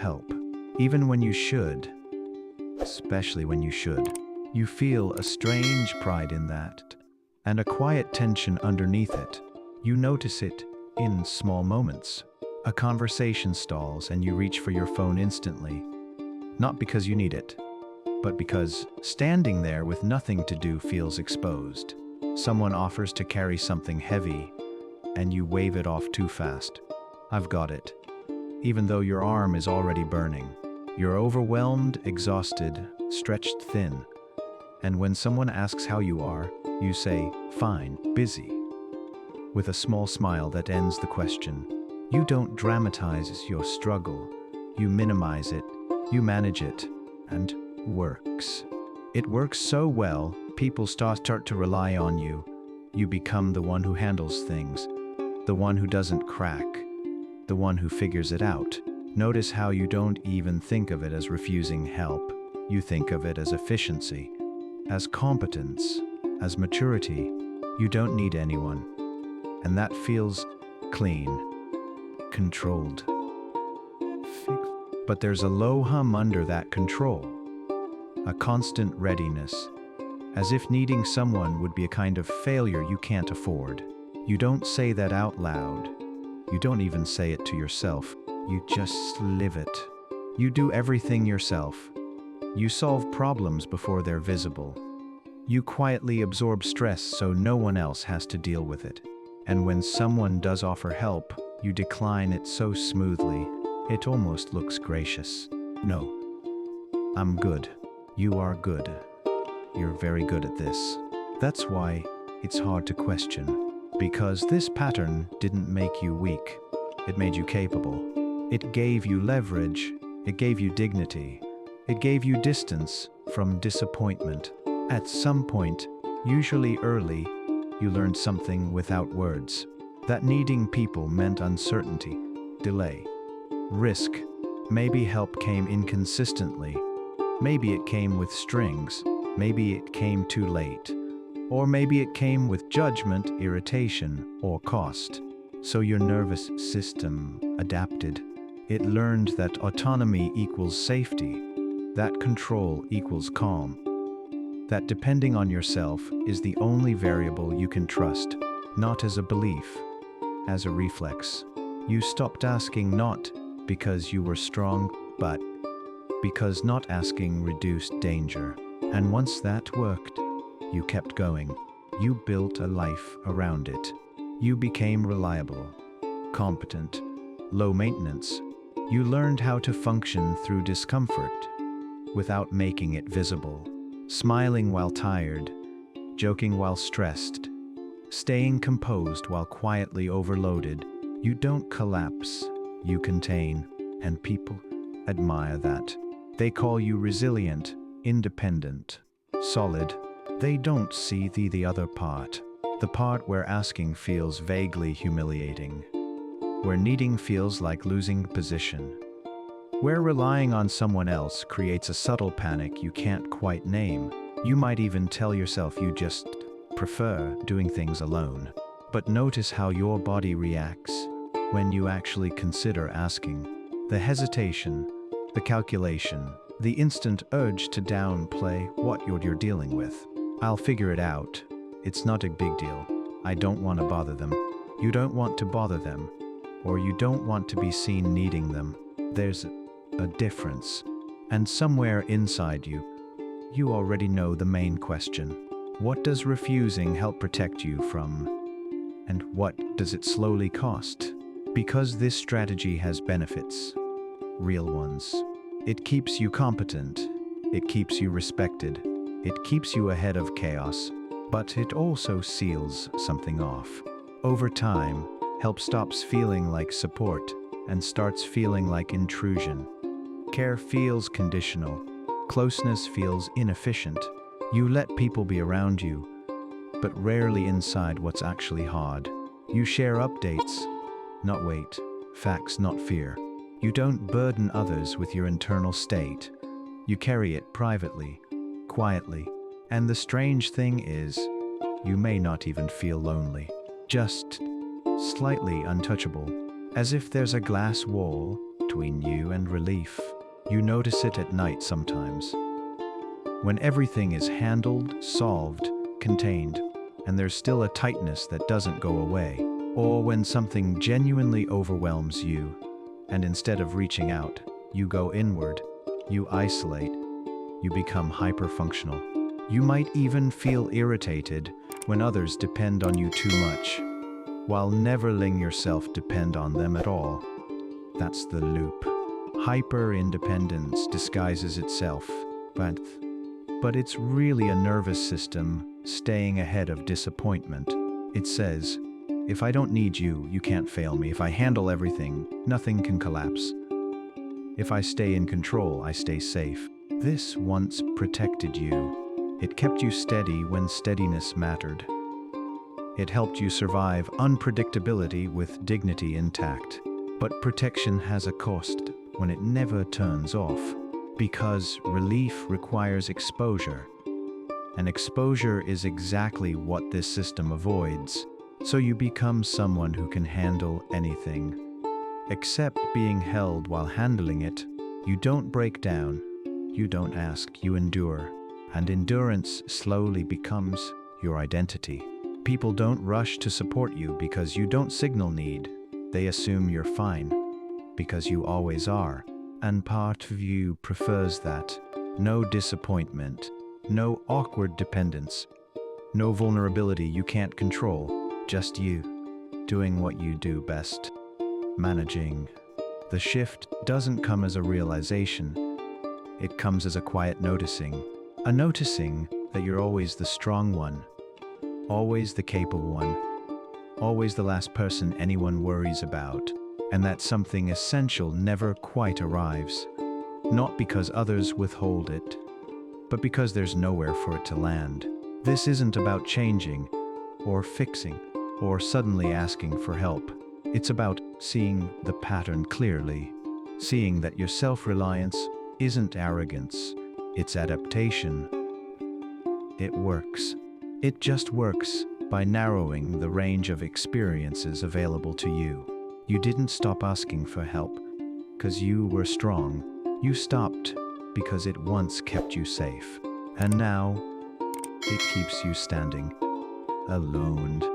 help. Even when you should, especially when you should. You feel a strange pride in that, and a quiet tension underneath it. You notice it in small moments. A conversation stalls and you reach for your phone instantly. Not because you need it, but because standing there with nothing to do feels exposed. Someone offers to carry something heavy, and you wave it off too fast. I've got it. Even though your arm is already burning. You're overwhelmed, exhausted, stretched thin. And when someone asks how you are, you say, "Fine, busy," with a small smile that ends the question. You don't dramatize your struggle. You minimize it, you manage it, and works. It works so well, people start to rely on you. You become the one who handles things, the one who doesn't crack, the one who figures it out. Notice how you don't even think of it as refusing help. You think of it as efficiency, as competence, as maturity. You don't need anyone. And that feels clean, controlled. But there's a low hum under that control, a constant readiness, as if needing someone would be a kind of failure you can't afford. You don't say that out loud. You don't even say it to yourself. You just live it. You do everything yourself. You solve problems before they're visible. You quietly absorb stress so no one else has to deal with it. And when someone does offer help, you decline it so smoothly, it almost looks gracious. No, I'm good. You are good. You're very good at this. That's why it's hard to question. Because this pattern didn't make you weak. It made you capable. It gave you leverage. It gave you dignity. It gave you distance from disappointment. At some point, usually early, you learned something without words. That needing people meant uncertainty, delay, risk. Maybe help came inconsistently. Maybe it came with strings. Maybe it came too late. Or maybe it came with judgment, irritation, or cost. So your nervous system adapted. It learned that autonomy equals safety, that control equals calm, that depending on yourself is the only variable you can trust, not as a belief, as a reflex. You stopped asking not because you were strong, but because not asking reduced danger. And once that worked, you kept going. You built a life around it. You became reliable, competent, low maintenance. You learned how to function through discomfort without making it visible. Smiling while tired, joking while stressed, staying composed while quietly overloaded. You don't collapse, you contain, and people admire that. They call you resilient, independent, solid. They don't see the other part, the part where asking feels vaguely humiliating, where needing feels like losing position, where relying on someone else creates a subtle panic you can't quite name. You might even tell yourself you just prefer doing things alone. But notice how your body reacts when you actually consider asking. The hesitation, the calculation, the instant urge to downplay what you're dealing with. I'll figure it out. It's not a big deal. I don't want to bother them. You don't want to bother them, or you don't want to be seen needing them. There's a difference. And somewhere inside you, you already know the main question. What does refusing help protect you from? And what does it slowly cost? Because this strategy has benefits, real ones. It keeps you competent. It keeps you respected. It keeps you ahead of chaos. But it also seals something off. Over time, help stops feeling like support and starts feeling like intrusion. Care feels conditional. Closeness feels inefficient. You let people be around you, but rarely inside what's actually hard. You share updates, not weight, facts, not fear. You don't burden others with your internal state. You carry it privately, quietly. And the strange thing is, you may not even feel lonely, just slightly untouchable, as if there's a glass wall between you and relief. You notice it at night sometimes, when everything is handled, solved, contained, and there's still a tightness that doesn't go away. Or when something genuinely overwhelms you, and instead of reaching out, you go inward, you isolate, you become hyperfunctional. You might even feel irritated when others depend on you too much, while never letting yourself depend on them at all. That's the loop. Hyper-independence disguises itself, but it's really a nervous system staying ahead of disappointment. It says, if I don't need you, you can't fail me. If I handle everything, nothing can collapse. If I stay in control, I stay safe. This once protected you. It kept you steady when steadiness mattered. It helped you survive unpredictability with dignity intact. But protection has a cost when it never turns off, because relief requires exposure. And exposure is exactly what this system avoids. So you become someone who can handle anything. Except being held while handling it. You don't break down. You don't ask. You endure. And endurance slowly becomes your identity. People don't rush to support you because you don't signal need. They assume you're fine, because you always are. And part of you prefers that. No disappointment. No awkward dependence. No vulnerability you can't control. Just you, doing what you do best. Managing. The shift doesn't come as a realization. It comes as a quiet noticing. A noticing that you're always the strong one. Always the capable one. Always the last person anyone worries about. And that something essential never quite arrives. Not because others withhold it, but because there's nowhere for it to land. This isn't about changing, or fixing, or suddenly asking for help. It's about seeing the pattern clearly, seeing that your self-reliance isn't arrogance, it's adaptation. It works. It just works by narrowing the range of experiences available to you. You didn't stop asking for help because you were strong. You stopped because it once kept you safe. And now, it keeps you standing alone.